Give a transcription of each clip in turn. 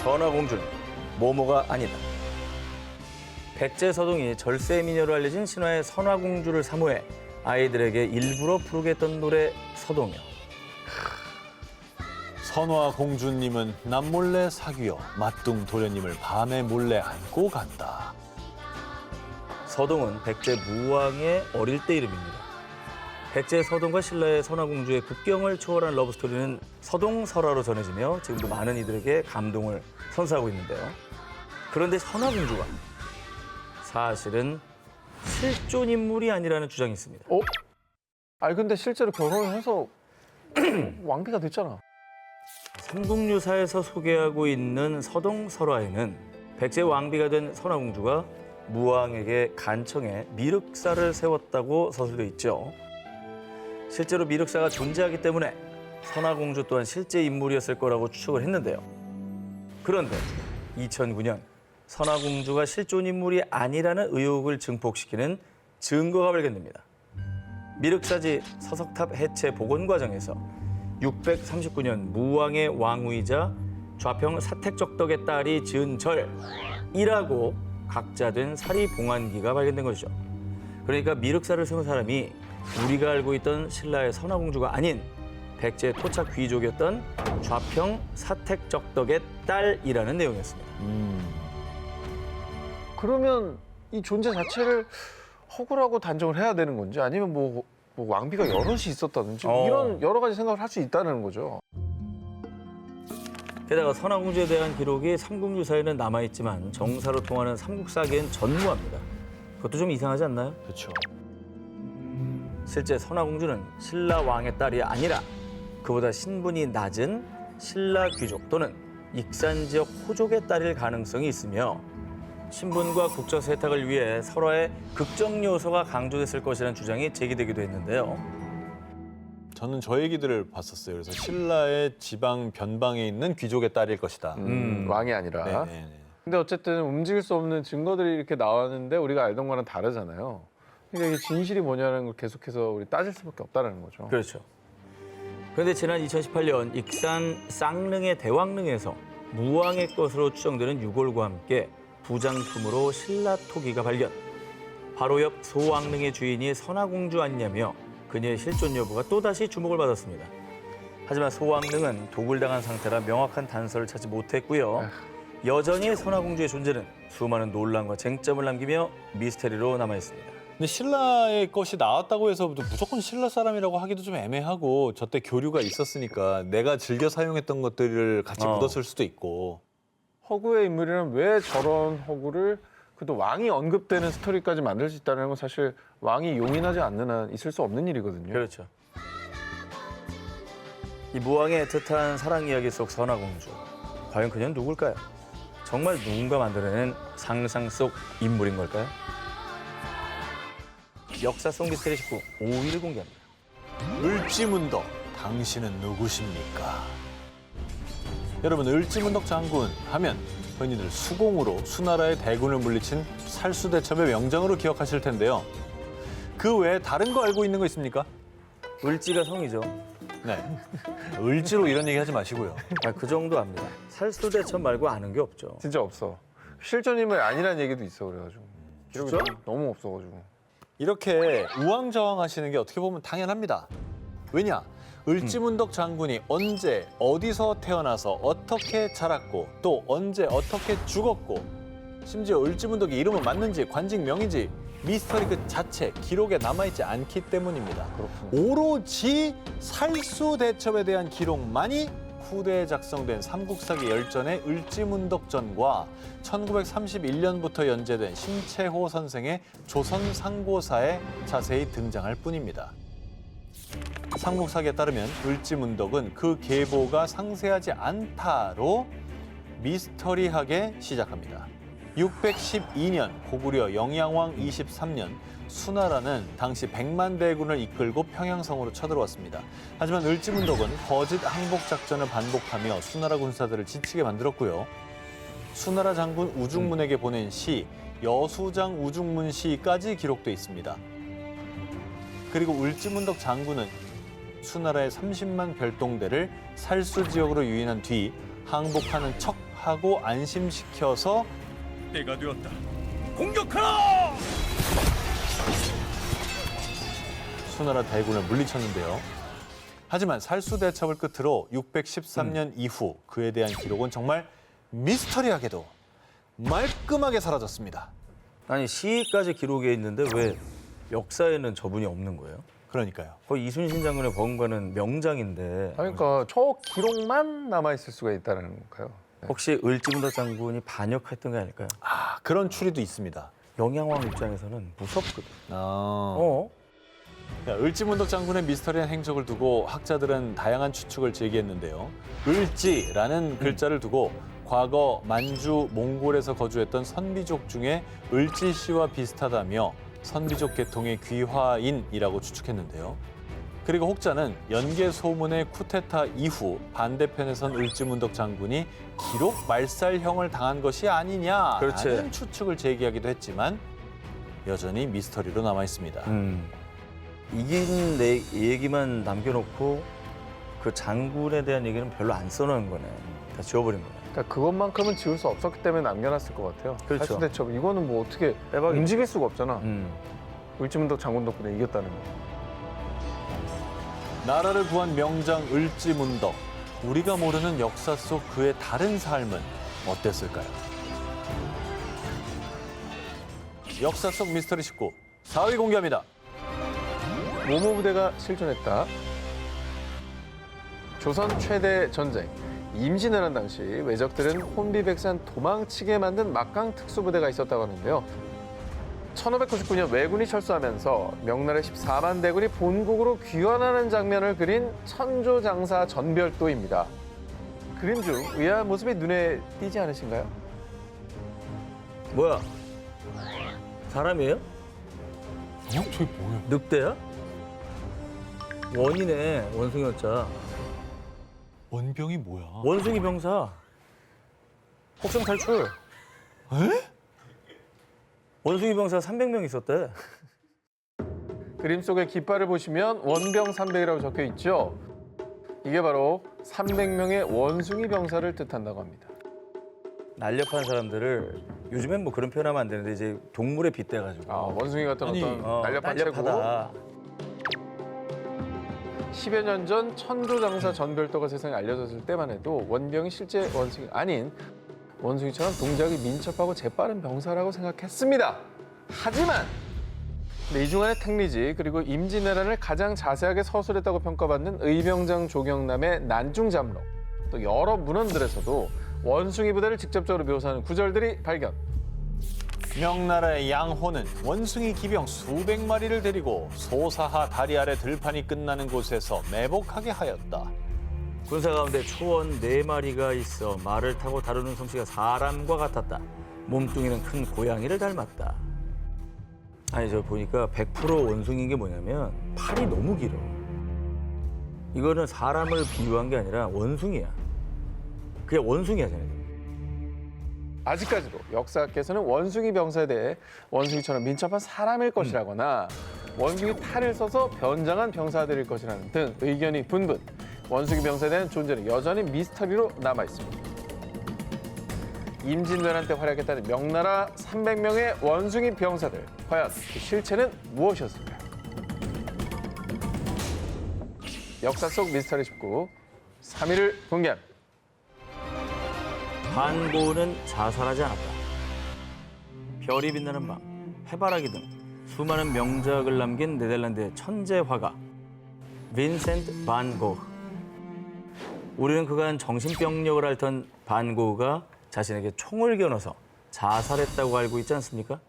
선화공주는 모모가 아니다. 백제서동이 절세미녀로 알려진 신화의 선화공주를 사모해 아이들에게 일부러 부르게 했던 노래 서동요. 선화공주님은 남몰래 사귀어 맞둥 도련님을 밤에 몰래 안고 간다. 서동은 백제 무왕의 어릴 때 이름입니다. 백제 서동과 신라의 선화공주의 국경을 초월한 러브스토리는 서동설화로 전해지며 지금도 많은 이들에게 감동을 선사하고 있는데요. 그런데 선화공주가 사실은 실존 인물이 아니라는 주장이 있습니다. 아니 근데 실제로 결혼을 해서 왕비가 됐잖아. 삼국유사에서 소개하고 있는 서동설화에는 백제 왕비가 된 선화공주가 무왕에게 간청해 미륵사를 세웠다고 서술돼 있죠. 실제로 미륵사가 존재하기 때문에 선화공주 또한 실제 인물이었을 거라고 추측을 했는데요. 그런데 2009년 선화공주가 실존 인물이 아니라는 의혹을 증폭시키는 증거가 발견됩니다. 미륵사지 서석탑 해체 복원 과정에서 639년 무왕의 왕후이자 좌평 사택적덕의 딸이 지은 절이라고 각자된 사리봉안기가 발견된 것이죠. 그러니까 미륵사를 세운 사람이 우리가 알고 있던 신라의 선화공주가 아닌 백제 토착 귀족이었던 좌평 사택적덕의 딸이라는 내용이었습니다. 그러면 이 존재 자체를 허구라고 단정을 해야 되는 건지 아니면 뭐 왕비가 여럿이 있었다든지 이런 여러 가지 생각을 할 수 있다는 거죠. 게다가 선화공주에 대한 기록이 삼국유사에는 남아있지만 정사로 통하는 삼국사기엔 전무합니다. 그것도 좀 이상하지 않나요? 그렇죠. 실제 선화공주는 신라 왕의 딸이 아니라 그보다 신분이 낮은 신라 귀족 또는 익산 지역 호족의 딸일 가능성이 있으며 신분과 국적 세탁을 위해 설화의 극적 요소가 강조됐을 것이라는 주장이 제기되기도 했는데요. 저는 저 얘기들을 봤었어요. 그래서 신라의 지방 변방에 있는 귀족의 딸일 것이다. 왕이 아니라. 네네네. 근데 어쨌든 움직일 수 없는 증거들이 이렇게 나왔는데 우리가 알던 거랑 다르잖아요. 그러니까 이게 진실이 뭐냐는 걸 계속해서 우리 따질 수밖에 없다는 거죠. 그렇죠. 그런데 지난 2018년 익산 쌍릉의 대왕릉에서 무왕의 것으로 추정되는 유골과 함께 부장품으로 신라 토기가 발견. 바로 옆 소왕릉의 주인이 선화공주 아니냐며 그녀의 실존 여부가 또다시 주목을 받았습니다. 하지만 소왕릉은 도굴당한 상태라 명확한 단서를 찾지 못했고요. 여전히 선화공주의 존재는 수많은 논란과 쟁점을 남기며 미스테리로 남아있습니다. 근데 신라의 것이 나왔다고 해서 무조건 신라 사람이라고 하기도 좀 애매하고 저때 교류가 있었으니까 내가 즐겨 사용했던 것들을 같이 묻었을 수도 있고. 허구의 인물이라면 왜 저런 허구를 그래도 왕이 언급되는 스토리까지 만들 수 있다는 건 사실 왕이 용인하지 않는 한 있을 수 없는 일이거든요. 그렇죠. 이 무왕의 애틋한 사랑 이야기 속 선화공주. 과연 그녀는 누굴까요? 정말 누군가 만들어낸 상상 속 인물인 걸까요? 역사 속 미스테리 19 5위를 공개합니다. 을지문덕, 당신은 누구십니까? 여러분, 을지문덕 장군 하면 흔히들 수공으로 수나라의 대군을 물리친 살수대첩의 명장으로 기억하실 텐데요. 그 외에 다른 거 알고 있는 거 있습니까? 을지가 성이죠. 네. 을지로 이런 얘기 하지 마시고요. 그 정도 압니다. 살수대첩 말고 아는 게 없죠. 진짜 없어. 실존 인물이 아니라는 얘기도 있어 그래가지고. 기록이 진짜? 너무 없어가지고. 이렇게 우왕좌왕하시는 게 어떻게 보면 당연합니다. 왜냐? 을지문덕 장군이 언제, 어디서 태어나서 어떻게 자랐고 또 언제 어떻게 죽었고 심지어 을지문덕의 이름은 맞는지 관직명인지 미스터리 그 자체 기록에 남아있지 않기 때문입니다. 그렇군요. 오로지 살수대첩에 대한 기록만이 후대에 작성된 삼국사기 열전의 을지문덕전과 1931년부터 연재된 심채호 선생의 조선상고사에 자세히 등장할 뿐입니다. 삼국사기에 따르면 을지문덕은 그 계보가 상세하지 않다로 미스터리하게 시작합니다. 612년 고구려 영양왕 23년 수나라는 당시 100만 대군을 이끌고 평양성으로 쳐들어왔습니다. 하지만 을지문덕은 거짓 항복 작전을 반복하며 수나라 군사들을 지치게 만들었고요. 수나라 장군 우중문에게 보낸 시 여수장 우중문 시까지 기록돼 있습니다. 그리고 을지문덕 장군은 수나라의 30만 별동대를 살수 지역으로 유인한 뒤 항복하는 척 하고 안심시켜서 때가 되었다. 공격하라! 수나라 대군을 물리쳤는데요. 하지만 살수대첩을 끝으로 613년 이후 그에 대한 기록은 정말 미스터리하게도 말끔하게 사라졌습니다. 아니 시까지 기록에 있는데 왜 역사에는 저분이 없는 거예요? 그러니까요. 거의 이순신 장군의 버금가는 명장인데 그러니까 저 기록만 남아 있을 수가 있다는 건가요? 혹시 을지문덕 장군이 반역했던 게 아닐까요? 아, 그런 추리도 있습니다. 영양왕 입장에서는 무섭거든. 어. 을지문덕 장군의 미스터리한 행적을 두고 학자들은 다양한 추측을 제기했는데요. 을지라는 글자를 두고 과거 만주, 몽골에서 거주했던 선비족 중에 을지 씨와 비슷하다며 선비족 계통의 귀화인이라고 추측했는데요. 그리고 혹자는 연개 소문의 쿠데타 이후 반대편에선 을지문덕 장군이 기록 말살형을 당한 것이 아니냐라는 그렇지. 추측을 제기하기도 했지만 여전히 미스터리로 남아 있습니다. 이긴 내 얘기만 남겨놓고 그 장군에 대한 얘기는 별로 안 써놓은 거네. 다 지워버린 거네. 그러니까 그것만큼은 지울 수 없었기 때문에 남겨놨을 것 같아요. 그렇죠. 살수대첩 이거는 뭐 어떻게 빼박이. 움직일 수가 없잖아. 음. 을지문덕 장군 덕분에 이겼다는 거. 나라를 구한 명장 을지문덕. 우리가 모르는 역사 속 그의 다른 삶은 어땠을까요? 역사 속 미스터리 19 4위 공개합니다. 모모 부대가 실존했다. 조선 최대 전쟁. 임진왜란 당시 왜적들은 혼비백산 도망치게 만든 막강 특수부대가 있었다고 하는데요. 1599년 왜군이 철수하면서 명나라 14만 대군이 본국으로 귀환하는 장면을 그린 천조장사 전별도입니다. 그림 중 의아한 모습이 눈에 띄지 않으신가요? 뭐야? 사람이에요? 저게 뭐예요? 늑대야? 원이네. 원숭이 원자. 원병이 뭐야? 원숭이 병사. 혹성 탈출. 에? 원숭이 병사 300명 있었대. 그림 속의 깃발을 보시면 원병 300이라고 적혀 있죠. 이게 바로 300명의 원숭이 병사를 뜻한다고 합니다. 날렵한 사람들을 요즘엔 뭐 그런 표현하면 안 되는데 이제 동물에 빗대가지고. 원숭이 같은 아니, 어떤 날렵한 체구. 날렵하다. 10여 년 전 천조장사 전별도가 세상에 알려졌을 때만 해도 원병이 실제 원숭이 아닌 원숭이처럼 동작이 민첩하고 재빠른 병사라고 생각했습니다. 하지만 이중환의 택리지 그리고 임진왜란을 가장 자세하게 서술했다고 평가받는 의병장 조경남의 난중잠록 또 여러 문헌들에서도 원숭이 부대를 직접적으로 묘사하는 구절들이 발견. 명나라의 양호는 원숭이 기병 수백 마리를 데리고 소사하 다리 아래 들판이 끝나는 곳에서 매복하게 하였다. 군사 가운데 초원 4마리가 있어 말을 타고 다루는 솜씨가 사람과 같았다. 몸뚱이는 큰 고양이를 닮았다. 아니 저 보니까 100% 원숭이인 게 뭐냐면 팔이 너무 길어. 이거는 사람을 비유한 게 아니라 원숭이야. 그냥 원숭이야 쟤네들. 아직까지도 역사학계에서는 원숭이 병사에 대해 원숭이처럼 민첩한 사람일 것이라거나 원숭이 탈을 써서 변장한 병사들일 것이라는 등 의견이 분분. 원숭이 병사에 대한 존재는 여전히 미스터리로 남아 있습니다. 임진왜란 때 활약했다는 명나라 300명의 원숭이 병사들. 과연 그 실체는 무엇이었을까요? 역사 속 미스터리 19 3위를 공개합니다. 반고는 자살하지 않았다. 별이 빛나는 밤, 해바라기 등 수많은 명작을 남긴 네덜란드의 천재 화가 빈센트 반 고흐. 우리는 그간 정신병력을 앓던 반 고흐가 자신에게 총을 겨눠서 자살했다고 알고 있지 않습니까?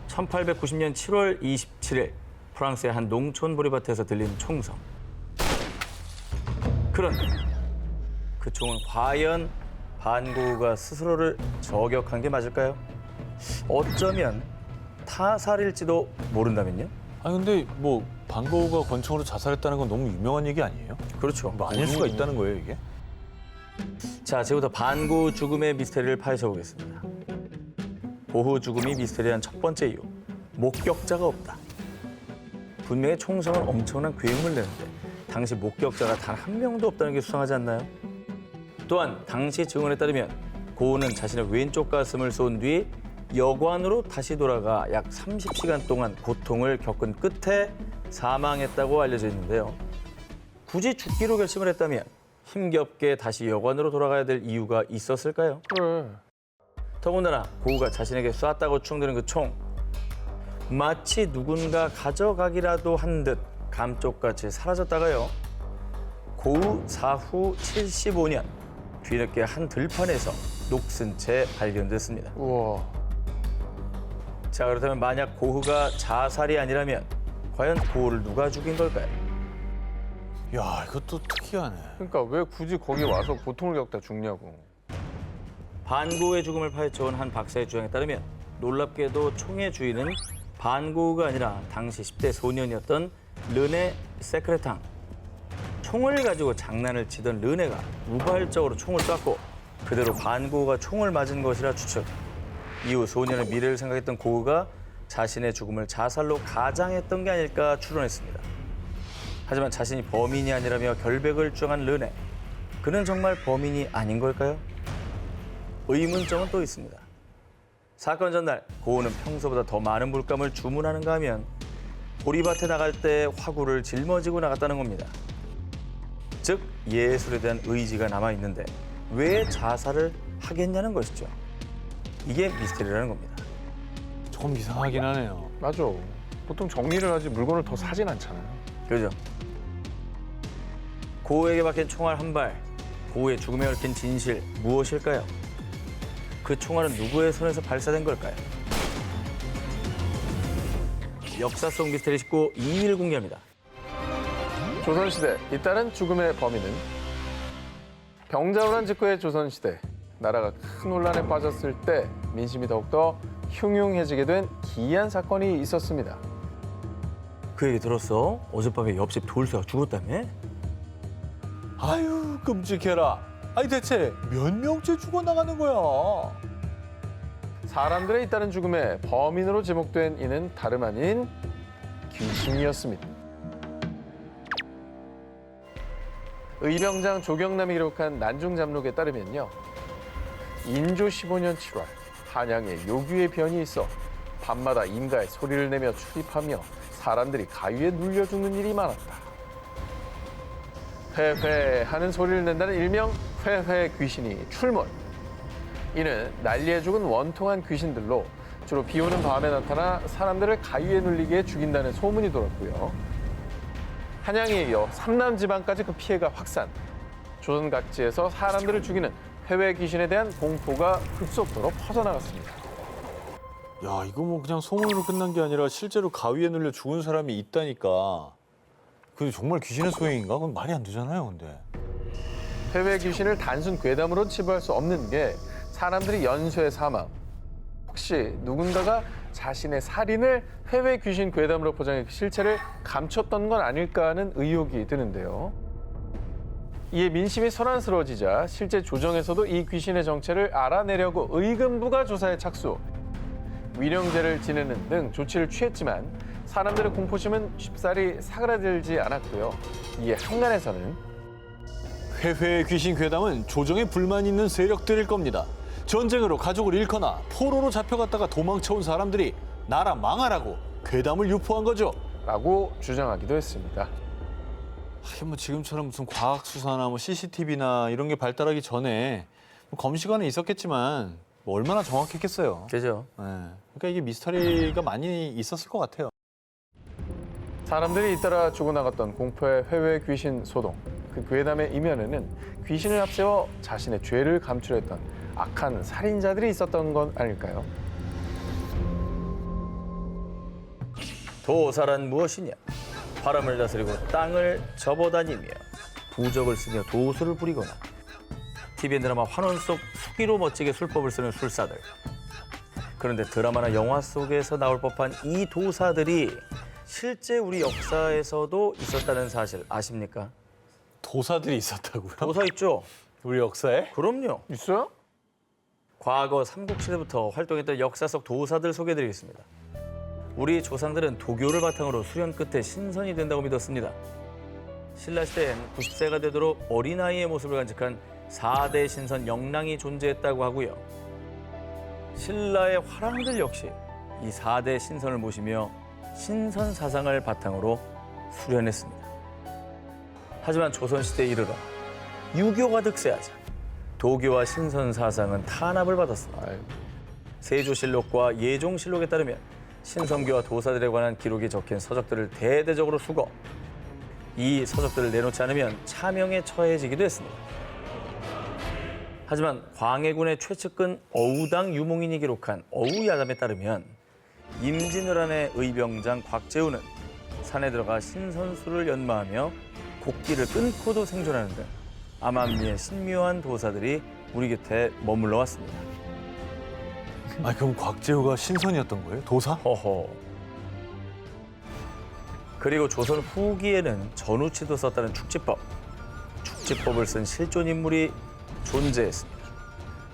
1890년 7월 27일 프랑스의 한 농촌 보리밭에서 들린 총성. 그런데 그 총은 과연 반 고흐가 스스로를 저격한 게 맞을까요? 어쩌면 타살일지도 모른다면요? 아니 근데 뭐 반고흐가 권총으로 자살했다는 건 너무 유명한 얘기 아니에요? 그렇죠. 뭐 아닐 수가 있다는 거예요 이게? 자, 지금부터 반고흐 죽음의 미스터리를 파헤쳐 보겠습니다. 고흐 죽음이 미스터리한 첫 번째 이유, 목격자가 없다. 분명히 총성은 엄청난 괴음을 내는데 당시 목격자가 단 한 명도 없다는 게 수상하지 않나요? 또한 당시 증언에 따르면 고은은 자신의 왼쪽 가슴을 쏜 뒤 여관으로 다시 돌아가 약 30시간 동안 고통을 겪은 끝에 사망했다고 알려져 있는데요. 굳이 죽기로 결심을 했다면 힘겹게 다시 여관으로 돌아가야 될 이유가 있었을까요? 그래. 더군다나 고우가 자신에게 쐈다고 추정되는 그 총, 마치 누군가 가져가기라도 한 듯 감쪽같이 사라졌다가요. 고우 사후 75년 뒤늦게 한 들판에서 녹슨 채 발견됐습니다. 우와. 자, 그렇다면 만약 고흐가 자살이 아니라면 과연 고우를 누가 죽인 걸까요? 야, 이것도 특이하네. 그러니까 왜 굳이 거기 와서 고통을 겪다 죽냐고. 반고우의 죽음을 파헤쳐온 한 박사의 주장에 따르면 놀랍게도 총의 주인은 반고우가 아니라 당시 10대 소년이었던 르네 세크레탕. 총을 가지고 장난을 치던 르네가 우발적으로 총을 쐈고 그대로 반고우가 총을 맞은 것이라 추측. 이후 소년의 미래를 생각했던 고우가 자신의 죽음을 자살로 가장했던 게 아닐까 추론했습니다. 하지만 자신이 범인이 아니라며 결백을 주장한 르네. 그는 정말 범인이 아닌 걸까요? 의문점은 또 있습니다. 사건 전날 고우는 평소보다 더 많은 물감을 주문하는가 하면 보리밭에 나갈 때 화구를 짊어지고 나갔다는 겁니다. 즉 예술에 대한 의지가 남아있는데 왜 자살을 하겠냐는 것이죠. 이게 미스터리라는 겁니다. 조금 이상하긴 하네요. 맞아. 보통 정리를 하지 물건을 더 사진 않잖아요. 그죠? 고우에게 박힌 총알 한 발, 고우의 죽음에 얽힌 진실 무엇일까요? 그 총알은 누구의 손에서 발사된 걸까요? 역사 속 미스터리 19 2일 공개합니다. 조선시대 잇따른 죽음의 범인은 병자호란 직후의 조선시대 나라가 큰 혼란에 빠졌을 때 민심이 더욱더 흉흉해지게 된 기이한 사건이 있었습니다. 그 얘기 들었어? 어젯밤에 옆집 돌쇠가 죽었다며? 아유, 끔찍해라. 아니 대체 몇 명째 죽어나가는 거야? 사람들의 잇따른 죽음의 범인으로 지목된 이는 다름 아닌 귀신이었습니다. 의병장 조경남이 기록한 난중잠록에 따르면요. 인조 15년 7월 한양에 요귀의 변이 있어 밤마다 인가에 소리를 내며 출입하며 사람들이 가위에 눌려 죽는 일이 많았다. 회회 하는 소리를 낸다는 일명 회회 귀신이 출몰. 이는 난리에 죽은 원통한 귀신들로 주로 비 오는 밤에 나타나 사람들을 가위에 눌리게 죽인다는 소문이 돌았고요. 한양에 이어 삼남 지방까지 그 피해가 확산. 조선 각지에서 사람들을 죽이는 회외 귀신에 대한 공포가 급속도로 퍼져나갔습니다. 야, 이거 뭐 그냥 소문으로 끝난 게 아니라 실제로 가위에 눌려 죽은 사람이 있다니까. 그게 정말 귀신의 소행인가? 그건 말이 안 되잖아요, 근데. 회외 귀신을 단순 괴담으로 치부할 수 없는 게 사람들이 연쇄 사망. 혹시 누군가가 자신의 살인을 회외 귀신 괴담으로 포장해 실체를 감췄던 건 아닐까 하는 의혹이 드는데요. 이에 민심이 소란스러워지자 실제 조정에서도 이 귀신의 정체를 알아내려고 의금부가 조사에 착수. 위령제를 지내는 등 조치를 취했지만 사람들의 공포심은 쉽사리 사그라들지 않았고요. 이에 한간에서는 회회의 귀신 괴담은 조정에 불만 있는 세력들일 겁니다. 전쟁으로 가족을 잃거나 포로로 잡혀갔다가 도망쳐온 사람들이 나라 망하라고 괴담을 유포한 거죠. 라고 주장하기도 했습니다. 하긴 뭐 지금처럼 무슨 과학 수사나 뭐 CCTV나 이런 게 발달하기 전에 뭐 검시관은 있었겠지만 뭐 얼마나 정확했겠어요. 그죠? 네. 그러니까 이게 미스터리가 많이 있었을 것 같아요. 사람들이 잇따라 죽어나갔던 공포의 회외 귀신 소동. 그 괴담의 이면에는 귀신을 앞세워 자신의 죄를 감출했던 악한 살인자들이 있었던 건 아닐까요? 도사란 무엇이냐? 바람을 다스리고 땅을 접어다니며 부적을 쓰며 도수를 부리거나 TV 드라마 환원 속 수기로 멋지게 술법을 쓰는 술사들. 그런데 드라마나 영화 속에서 나올 법한 이 도사들이 실제 우리 역사에서도 있었다는 사실 아십니까? 도사들이 있었다고요? 도사 있죠? 우리 역사에? 그럼요. 있어요? 과거 삼국시대부터 활동했던 역사 속 도사들 소개해드리겠습니다. 우리 조상들은 도교를 바탕으로 수련 끝에 신선이 된다고 믿었습니다. 신라시대엔 90세가 되도록 어린아이의 모습을 간직한 4대 신선 영랑이 존재했다고 하고요. 신라의 화랑들 역시 이 4대 신선을 모시며 신선 사상을 바탕으로 수련했습니다. 하지만 조선시대에 이르러 유교가 득세하자 도교와 신선 사상은 탄압을 받았습니다. 세조실록과 예종실록에 따르면 신선교와 도사들에 관한 기록이 적힌 서적들을 대대적으로 수거, 이 서적들을 내놓지 않으면 차명에 처해지기도 했습니다. 하지만 광해군의 최측근 어우당 유몽인이 기록한 어우야담에 따르면 임진왜란의 의병장 곽재우는 산에 들어가 신선수를 연마하며 곡기를 끊고도 생존하는 등 암암리의 신묘한 도사들이 우리 곁에 머물러 왔습니다. 아, 그럼 곽재우가 신선이었던 거예요? 도사? 허허. 그리고 조선 후기에는 전우치도 썼다는 축지법. 축지법을 쓴 실존 인물이 존재했습니다.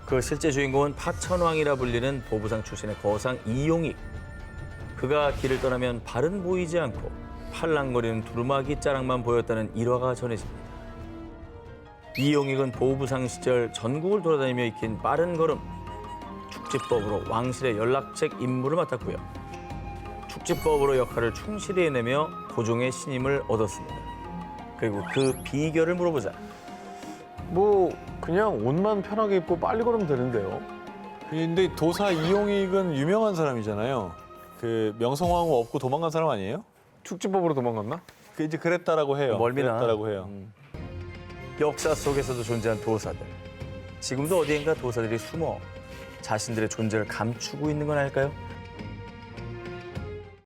그 실제 주인공은 파천왕이라 불리는 보부상 출신의 거상 이용익. 그가 길을 떠나면 발은 보이지 않고 팔랑거리는 두루마기 자락만 보였다는 일화가 전해집니다. 이용익은 보부상 시절 전국을 돌아다니며 익힌 빠른 걸음, 축지법으로 왕실의 연락책 임무를 맡았고요. 축지법으로 역할을 충실히 해내며 고종의 신임을 얻었습니다. 그리고 그 비결을 물어보자. 뭐 그냥 옷만 편하게 입고 빨리 걸으면 되는데요. 근데 도사 이용익은 유명한 사람이잖아요. 그 명성황후 업고 도망간 사람 아니에요? 축지법으로 도망갔나? 그 이제 그랬다라고 해요. 멀미나. 그랬다라고 해요. 역사 속에서도 존재한 도사들. 지금도 어디엔가 도사들이 숨어 자신들의 존재를 감추고 있는 건 아닐까요?